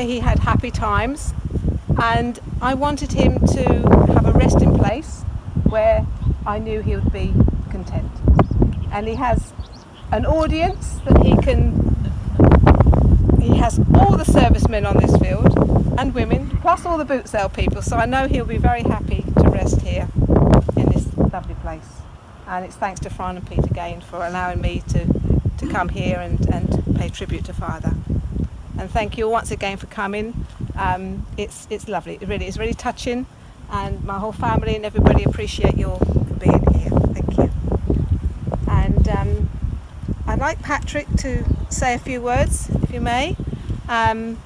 where he had happy times, and I wanted him to have a resting place where I knew he would be content. And he has an audience that he has all the servicemen on this field and women, plus all the boot sale people, so I know he'll be very happy to rest here in this lovely place. And it's thanks to Chron and Pete again for allowing me to come here and pay tribute to Father. And thank you once again for coming. It's lovely, it really is really touching, and my whole family and everybody appreciate you all for being here. Thank you. And I'd like Patrick to say a few words, if you may. And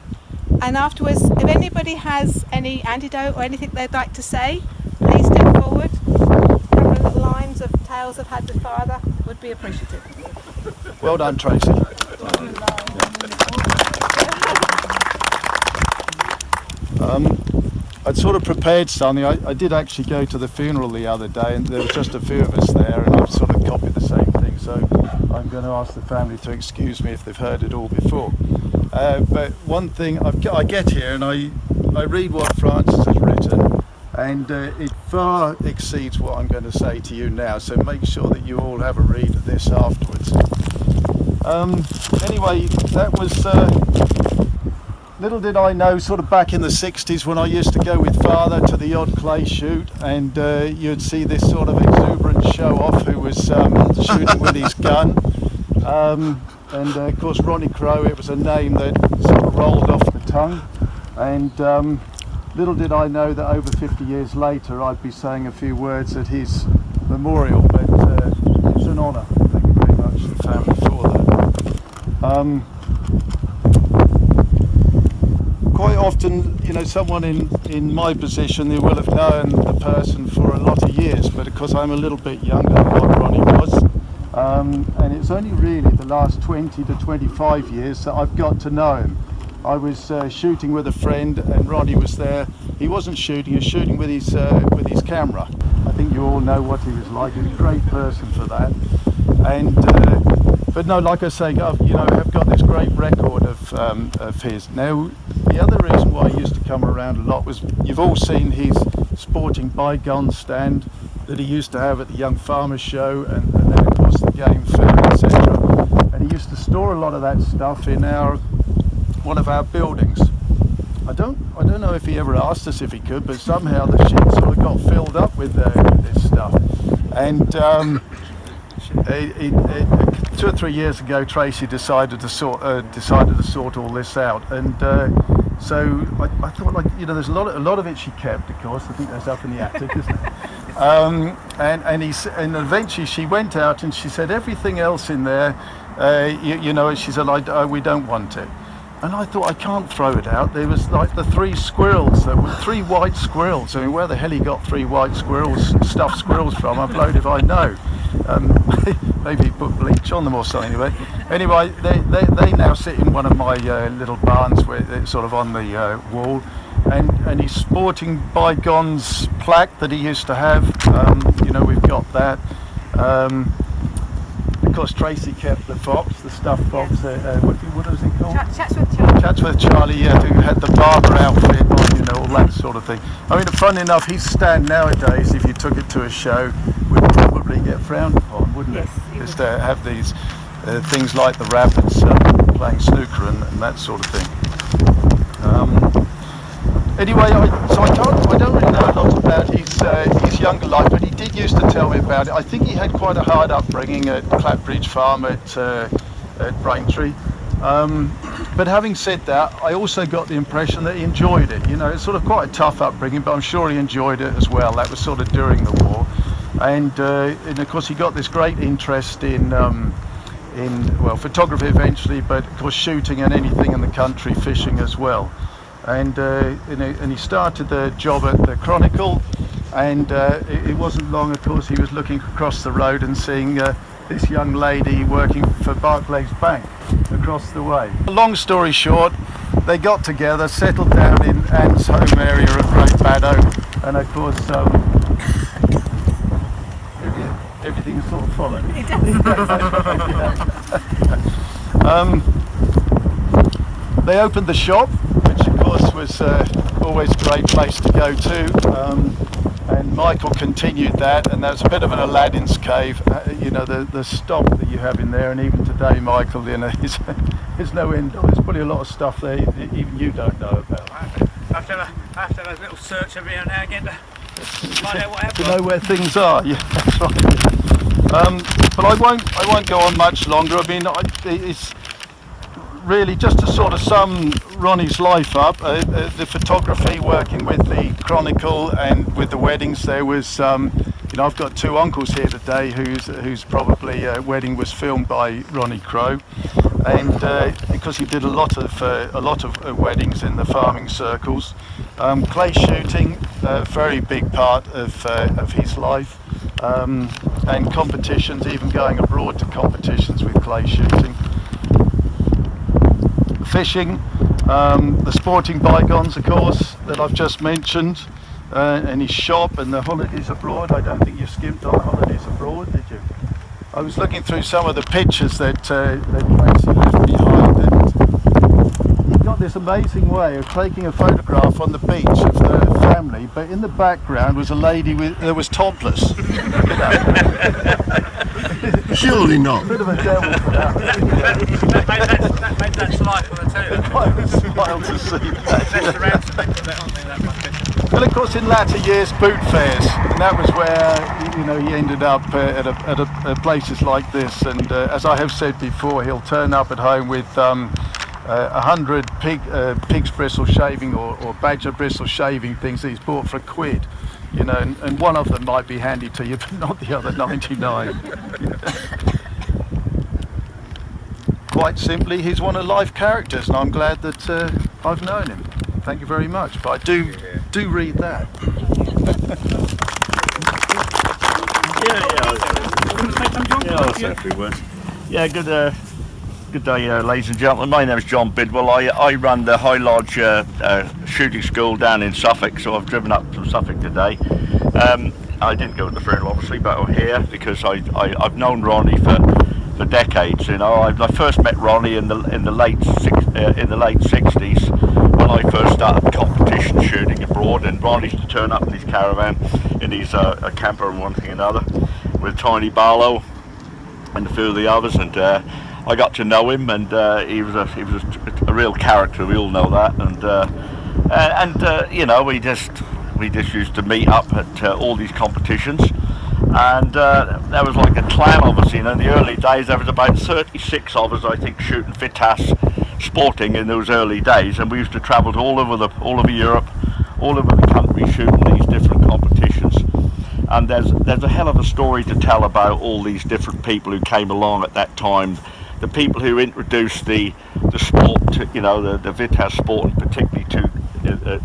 afterwards, if anybody has any antidote or anything they'd like to say, please step forward. A couple of little lines of tales I've had with Father would be appreciative. Well done, Tracy. I'd sort of prepared something. I did actually go to the funeral the other day, and there was just a few of us there, and I've sort of copied the same thing, so I'm going to ask the family to excuse me if they've heard it all before. But one thing, I get here and I read what Francis has written, and it far exceeds what I'm going to say to you now, so make sure that you all have a read of this afterwards. Anyway, that was... little did I know, sort of back in the 60s when I used to go with Father to the odd clay shoot, and you'd see this sort of exuberant show-off who was shooting with his gun. And of course Ronnie Crowe, it was a name that sort of rolled off the tongue. And little did I know that over 50 years later I'd be saying a few words at his memorial, but it's an honour. Thank you very much to the family for that. Quite often, you know, someone in my position, they will have known the person for a lot of years, but of course I'm a little bit younger than what Ronnie was, and it's only really the last 20 to 25 years that I've got to know him. I was shooting with a friend, and Ronnie was there. He wasn't shooting; he was shooting with his camera. I think you all know what he was like. He was a great person for that, and. But no, like I say, I've got this great record of his. Now, the other reason why I used to come around a lot was, you've all seen his sporting bygone stand that he used to have at the Young Farmers Show, and then of course the Game Fair, etc. And he used to store a lot of that stuff in one of our buildings. I don't know if he ever asked us if he could, but somehow the shit sort of got filled up with this stuff. And 2 or 3 years ago, Tracy decided to sort all this out, and so I thought, like, you know, there's a lot of it she kept, of course. I think that's up in the attic, isn't it? And eventually she went out and she said, everything else in there, you know, she said, we don't want it. And I thought, I can't throw it out. There was like the 3 squirrels, there were 3 white squirrels. I mean, where the hell he got 3 white squirrels, stuffed squirrels from, I'm blowed if I know. Maybe he put bleach on them or something. Anyway, they now sit in one of my little barns, where it's sort of on the wall, and he's sporting Bygones plaque that he used to have. You know, we've got that. Of course, Tracy kept the fox, the stuffed fox. What was it called? Chats with Charlie. Chats with Charlie, yeah, who had the barber outfit on, you know, all that sort of thing. I mean, funny enough, his stand nowadays, if you took it to a show, would probably get frowned upon, wouldn't it? Just to have these things like the rabbits playing snooker and that sort of thing. Anyway, I don't really know a lot about his younger life, but he did used to tell me about it. I think he had quite a hard upbringing at Clapbridge Farm at Braintree. But having said that, I also got the impression that he enjoyed it. You know, it's sort of quite a tough upbringing, but I'm sure he enjoyed it as well. That was sort of during the war. And of course he got this great interest in photography eventually, but of course shooting and anything in the country, fishing as well. And he started the job at the Chronicle, and it wasn't long, of course, he was looking across the road and seeing this young lady working for Barclays Bank across the way. Long story short, they got together, settled down in Ann's home area of Great Baddow, and of course everything sort of followed. It does. They opened the shop, which of course was always a great place to go to. And Michael continued that, and that's a bit of an Aladdin's cave. You know, the stock that you have in there, and even today, Michael, you know, there's no end. There's probably a lot of stuff there even you don't know about. I have to have a little search every now and again to find out what happened. To know where things are. Yeah, that's right. But I won't go on much longer. I mean, it's really just to sort of sum Ronnie's life up. The photography, working with the Chronicle and with the weddings, there was, you know, I've got two uncles here today whose probably wedding was filmed by Ronnie Crowe, and because he did a lot of weddings in the farming circles. Clay shooting, a very big part of his life, and competitions, even going abroad to competitions with clay shooting. Fishing, the sporting bygones, of course, that I've just mentioned, and his shop and the holidays abroad. I don't think you skimped on holidays abroad, did you? I was looking through some of the pictures that Tracy left behind, and he got this amazing way of taking a photograph on the beach of the family, but in the background was a lady that was topless. Surely not. A bit of a devil for that. that made that life on the too. I was smiled to see that. Well, of course, in latter years, boot fairs, and that was where, you know, he ended up at places like this. And as I have said before, he'll turn up at home with 100 pig's bristle shaving or badger bristle shaving things that he's bought for £1. You know, and one of them might be handy to you, but not the other 99. Quite simply, he's one of life's characters, and I'm glad that I've known him. Thank you very much. But I do read that. Yeah, good day, ladies and gentlemen. My name is John Bidwell. I run the High Lodge shooting school down in Suffolk, so I've driven up from Suffolk today. I didn't go to the funeral, obviously, but I'm here because I've known Ronnie for decades. You know, I first met Ronnie in the late 60s when I first started competition shooting abroad, and Ronnie used to turn up in his caravan in his camper and one thing and another with Tiny Barlow and a few of the others, and I got to know him, and he was a real character. We all know that, and you know, we just used to meet up at all these competitions, and there was like a clan of us. You know, in the early days there was about 36 of us, I think, shooting Vitas sporting in those early days, and we used to travel to all over Europe, all over the country, shooting these different competitions. And there's a hell of a story to tell about all these different people who came along at that time. The people who introduced the sport to, you know, the Vitas sport, and particularly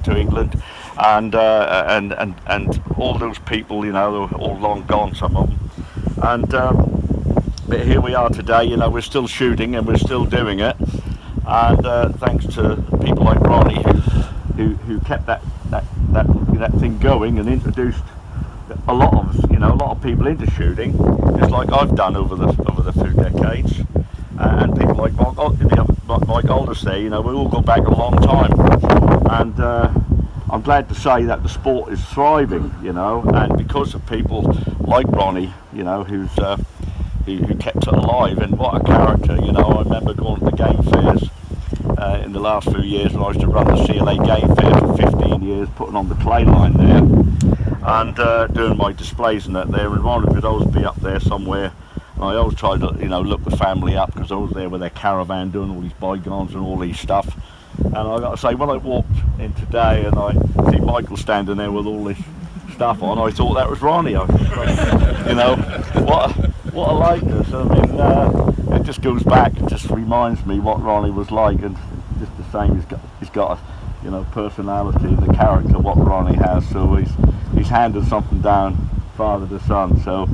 to England, and all those people, you know, they're all long gone, some of them. And but here we are today. You know, we're still shooting and we're still doing it, and thanks to people like Ronnie who kept that thing going and introduced a lot of us, you know, a lot of people into shooting, just like I've done over the few decades. And people like Mike Aldous there, you know, we all go back a long time, and I'm glad to say that the sport is thriving, you know, and because of people like Ronnie, you know, who kept it alive. And what a character, you know. I remember going to the game fairs in the last few years when I used to run the CLA game fair for 15 years, putting on the clay line there, and doing my displays and that there, and Ronnie would always be up there somewhere. I always tried to, you know, look the family up, because I was there with their caravan doing all these bygones and all these stuff. And I got to say, when I walked in today and I see Michael standing there with all this stuff on, I thought that was Ronnie. You know, what a likeness. I mean, it just goes back, it just reminds me what Ronnie was like, and just the same. He's got a, you know, personality and the character what Ronnie has. So he's handed something down, father to son. So.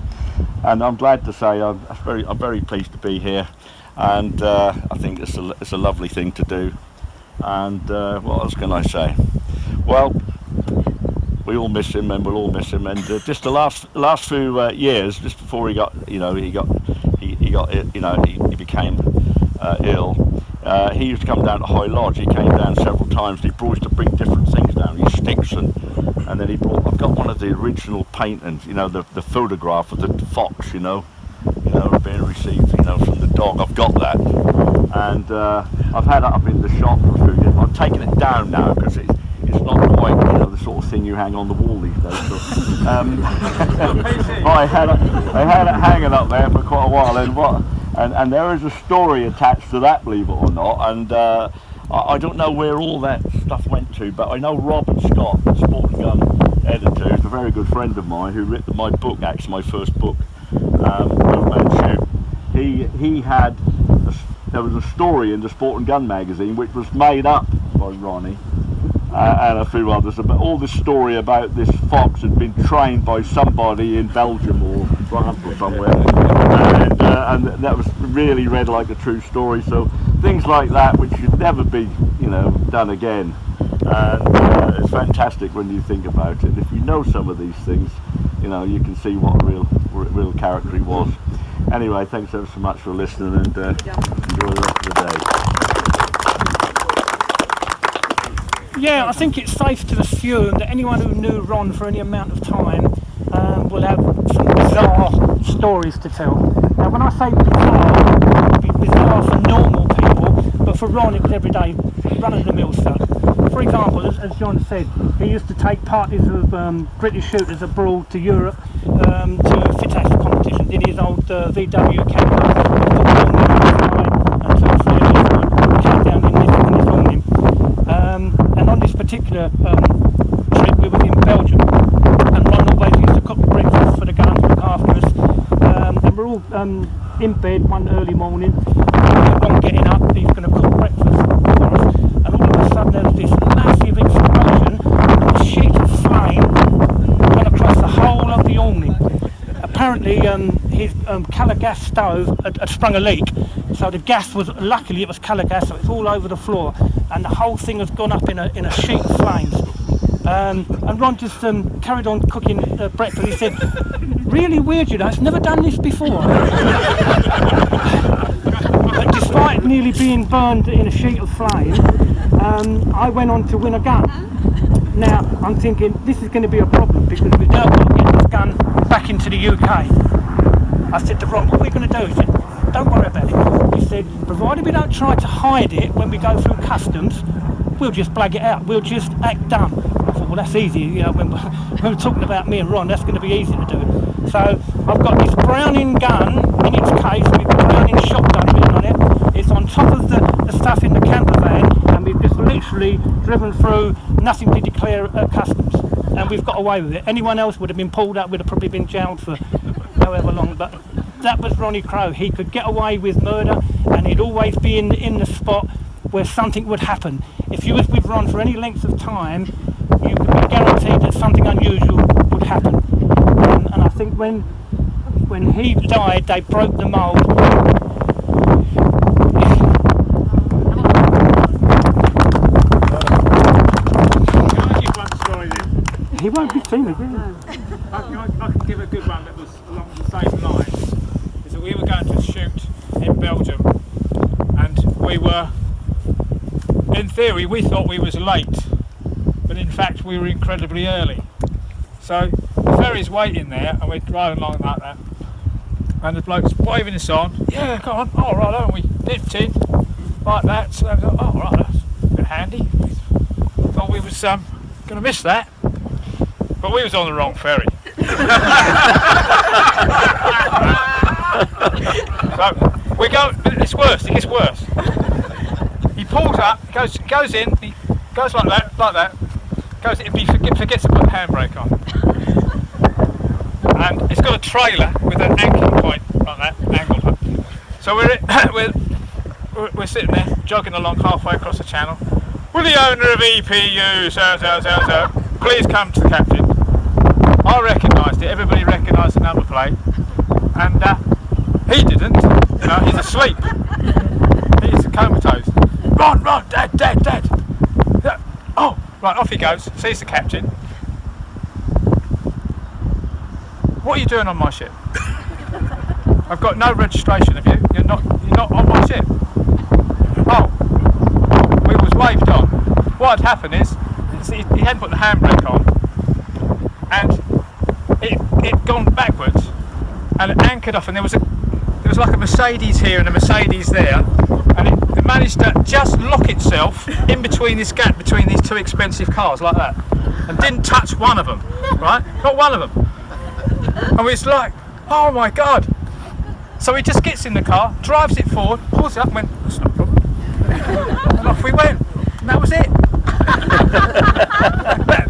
And I'm glad to say I'm very pleased to be here, and I think it's a lovely thing to do. And what else can I say? Well, we all miss him, and we'll all miss him. And just the last few years, just before he became ill. he used to come down to High Lodge. He came down several times. He used to bring different things down, his sticks, and then he brought. I've got one of the original paintings, you know, the photograph of the fox, you know, being received, you know, from the dog. I've got that, and I've had it up in the shop for a few years. I've taken it down now because it's not quite, you know, the sort of thing you hang on the wall these days. So, I had it hanging up there for quite a while, and there is a story attached to that, believe it or not, and I don't know where all that stuff went to, but I know Robert Scott, the Sport and Gun editor, who's a very good friend of mine, who written my book, actually my first book, Boatman Shoot. He had, there was a story in the Sport and Gun magazine which was made up by Ronnie and a few others, about all this story about this fox had been trained by somebody in Belgium or France or somewhere, and that was really read like a true story. So things like that which should never be, you know, done again, and it's fantastic when you think about it. If you know some of these things, you know, you can see what a real character he was. Anyway, thanks ever so much for listening, and enjoy the rest of the day. Yeah, I think it's safe to assume that anyone who knew Ron for any amount of time will have some bizarre stories to tell. Now, when I say bizarre, it would be bizarre for normal people, but for Ron it was everyday, run-of-the-mill stuff. For example, as John said, he used to take parties of British shooters abroad to Europe to fit-ass competitions in his old VW camper. And 2 or 3 of us would came down in his Omni. And on this particular trip, we were in Belgium, and Ron always used to cook breakfast for the guns, look after us, and we're all in bed one early morning, Ron getting up, he's going to cook breakfast for us, and all of a sudden there was this massive explosion, and a sheet of flame went across the whole of the awning. Apparently his colour gas stove had sprung a leak, so the gas was, luckily it was colour gas, so it's all over the floor, and the whole thing has gone up in a sheet of flames. And Ron just carried on cooking breakfast. He said, really weird, you know, it's never done this before. But despite nearly being burned in a sheet of flame, I went on to win a gun. Now, I'm thinking, this is going to be a problem, because we've now got to get this gun back into the UK. I said to Ron, what are we going to do? He said, don't worry about it. He said, provided we don't try to hide it when we go through customs, we'll just blag it out, we'll just act dumb. I thought, well, that's easy, you know, when we're talking about me and Ron, that's going to be easy to do. So I've got this Browning gun in its case with Browning shotgun written on it. It's on top of the stuff in the camper van, and we've just literally driven through, nothing to declare at customs, and we've got away with it. Anyone else would have been pulled up, would have probably been jailed for however long, but that was Ronnie Crowe. He could get away with murder, and he'd always be in the spot where something would happen. If you was with Ron for any length of time, you could be guaranteed that something unusual would happen. And I think when he died, they broke the mould. He won't be famous, will he? I can give a good one that was along the same lines. Is that we were going to shoot in Belgium, and we were, in theory, we thought we was late, but in fact we were incredibly early. So the ferry's waiting there, and we're driving along like that, and the bloke's waving us on. Yeah, come on, all right, and we dipped in like that. So I thought, oh, right, that's a bit handy. Thought we was going to miss that. But we was on the wrong ferry. So we go, it's worse, it gets worse. He pulls up, goes in, he goes like that, goes in, he forgets to put the handbrake on. And it's got a trailer with an anchoring point like that, angled up. So we're sitting there, jogging along halfway across the channel. Will the owner of EPU, so, please come to the captain. I recognised it, everybody recognised the number plate, and he didn't, you know, he's asleep. He's comatose. Ron, Dad. Yeah. Oh, right, off he goes, sees the captain. What are you doing on my ship? I've got no registration of you, you're not on my ship. Oh, what had happened is he hadn't put the handbrake on, and it gone backwards, and it anchored off, and there was like a Mercedes here and a Mercedes there, and it managed to just lock itself in between this gap between these two expensive cars like that, and didn't touch one of them, right? Not one of them. And we was like, oh my God. So he just gets in the car, drives it forward, pulls it up and went, that's not a problem. And off we went. And that was it.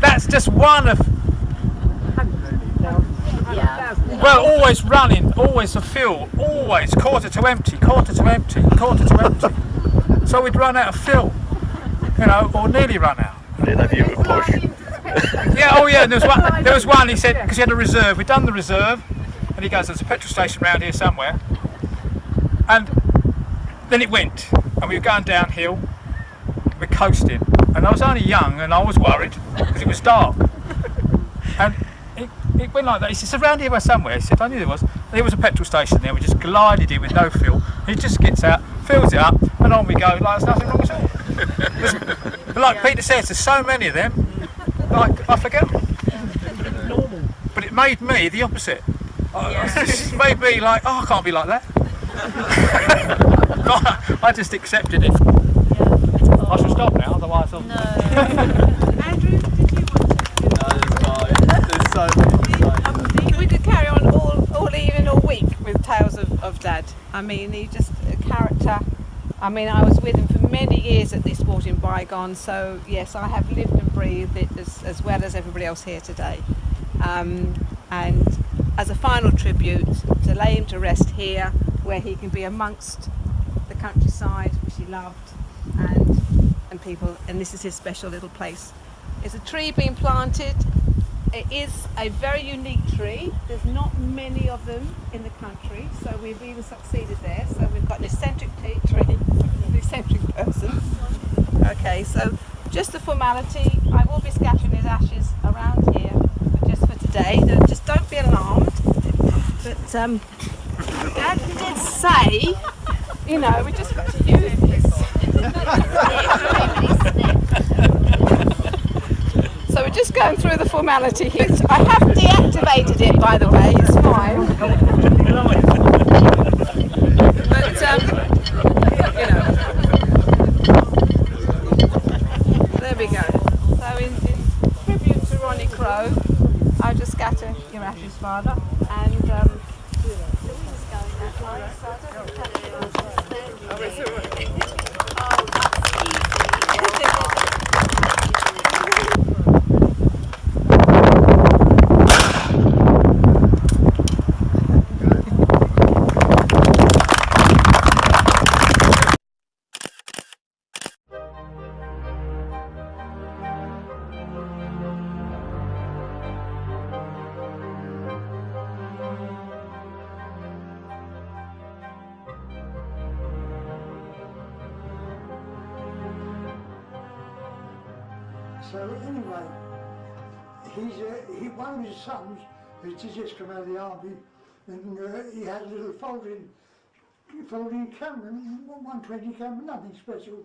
That's just one of... Well, always running, always a fill, always quarter to empty, quarter to empty, quarter to empty. So we'd run out of fill, you know, or nearly run out. Then have you a push? Yeah, oh yeah, there was one, he said, because he had a reserve, we'd done the reserve, and he goes, there's a petrol station around here somewhere, and then it went, and we were going downhill, we're coasting, and I was only young, and I was worried, because it was dark, and it went like that. He said, it's around here somewhere. He said, I knew there was. There was a petrol station there. We just glided in with no fuel. He just gets out, fills it up, and on we go. Like there's nothing wrong at all. But like Peter says, there's so many of them. Like I forget. But it made me the opposite. It made me like, oh, I can't be like that. I just accepted it. I should stop now, otherwise I'll... No. Andrew, did you want to? No, there's so many. We could carry on all evening, all week with tales of Dad. I mean, he just a character. I mean, I was with him for many years at this Sport in Bygone, so yes, I have lived and breathed it as well as everybody else here today. And as a final tribute, to lay him to rest here, where he can be amongst the countryside, which he loved, and people, and this is his special little place. There's a tree being planted. It is a very unique tree. There's not many of them in the country, so we've even succeeded there. So we've got an eccentric tree, an eccentric person. Okay, so just a formality. I will be scattering his ashes around here, but just for today. Just don't be alarmed. But Dad did say, you know, we just got to use this. So we're just going through the formality here. I have deactivated it, by the way, it's fine. But, you know, there we go. So in tribute to Ronnie Crowe, I just scatter your ashes, Father, and So anyway, one of his sons had just come out of the army, and he had a little folding camera, 120 camera, nothing special.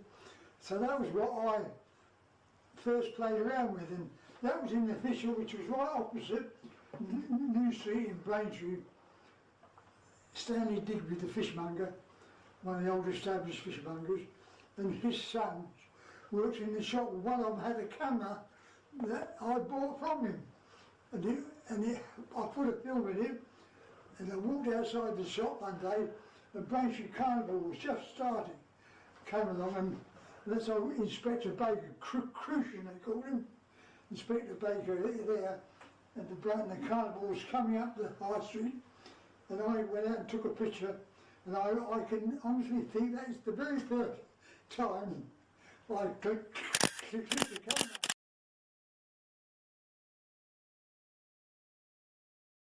So that was what I first played around with, and that was in the Fisher, which was right opposite New Street in Braintree. Stanley Digby, the fishmonger, one of the old established fishmongers, and his son works in the shop. One of them had a camera that I bought from him, and I put a film in it, and I walked outside the shop one day, and Braintree Chronicle was just starting, came along, and that's how Inspector Baker, Crucian they called him, Inspector Baker there, and the Carnival was coming up the High Street, and I went out and took a picture, and I can honestly think that is the very first time I clicked the camera.